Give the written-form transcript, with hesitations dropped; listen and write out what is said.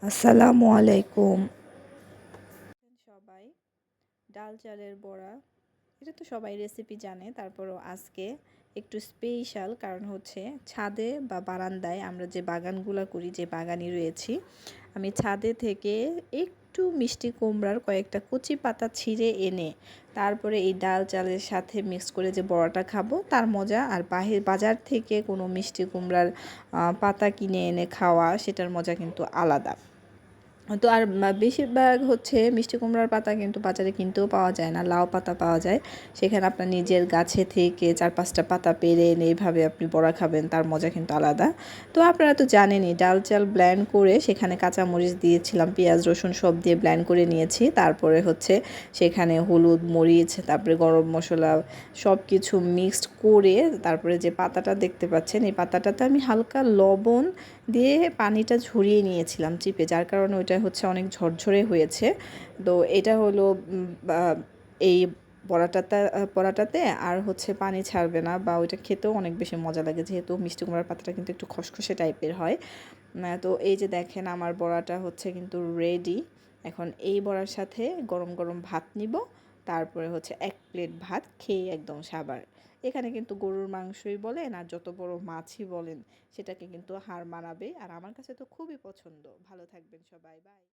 আসসালামু আলাইকুম। সবাই ডাল চালের বড়া, এটা তো সবাই রেসিপি জানে, তারপরও আজকে একটু স্পেশাল, কারণ হচ্ছে ছাদে বা বারান্দায় আমরা যে বাগানগুলো করি, যে বাগানি রয়েছি, আমি ছাদে থেকে একটু মিষ্টি কুমড়ার কয়েকটা কচি পাতা ছিঁড়ে এনে তারপরে এই ডাল চালের সাথে মিক্স করে যে বড়াটা খাবো, তার মজা আর বাজার থেকে কোনো মিষ্টি কুমড়ার পাতা কিনে এনে খাওয়া, সেটার মজা কিন্তু আলাদা। তো আর বেশিরভাগ হচ্ছে মিষ্টি কুমড়ার পাতা কিন্তু বাজারে কিনতেও পাওয়া যায় না, লাউ পাতা পাওয়া যায়। সেখানে আপনার নিজের গাছে থেকে 4-5টা পাতা পেড়ে এনে এইভাবে আপনি বড়া খাবেন, তার মজা কিন্তু আলাদা। তো আপনারা তো জানেনই, ডাল চাল ব্লেন্ড করে সেখানে কাঁচামরিচ দিয়েছিলাম, পেঁয়াজ রসুন সব দিয়ে ব্লেন্ড করে নিয়েছি। তারপরে হচ্ছে সেখানে হলুদ মরিচ, তারপরে গরম মশলা সব কিছু মিক্সড করে তারপরে যে পাতাটা দেখতে পাচ্ছেন, এই পাতাটাতে আমি হালকা লবণ দিয়ে পানিটা ঝরিয়ে নিয়েছিলাম চিপে, যার কারণে ওইটা হচ্ছে অনেক ঝরঝরে হয়েছে। তো এটা হলো এই পরাটাতে আর হচ্ছে পানি ছাড়বে না, বা ওইটা খেতেও অনেক বেশি মজা লাগে, যেহেতু মিষ্টি কুমড়ার পাতাটা কিন্তু একটু খসখসে টাইপের হয়। তো এই যে দেখেন আমার বড়াটা হচ্ছে কিন্তু রেডি। এখন এই বড়ার সাথে গরম গরম ভাত নিব, তারপরে হচ্ছে 1 প্লেট ভাত খেয়ে একদম সাবার। এখানে কিন্তু গরুর মাংসই বলেন আর যত বড় মাছই বলেন, সেটাকে কিন্তু হার মানাবে। আর আমার কাছে তো খুবই পছন্দ। ভালো থাকবেন সবাই, বাই।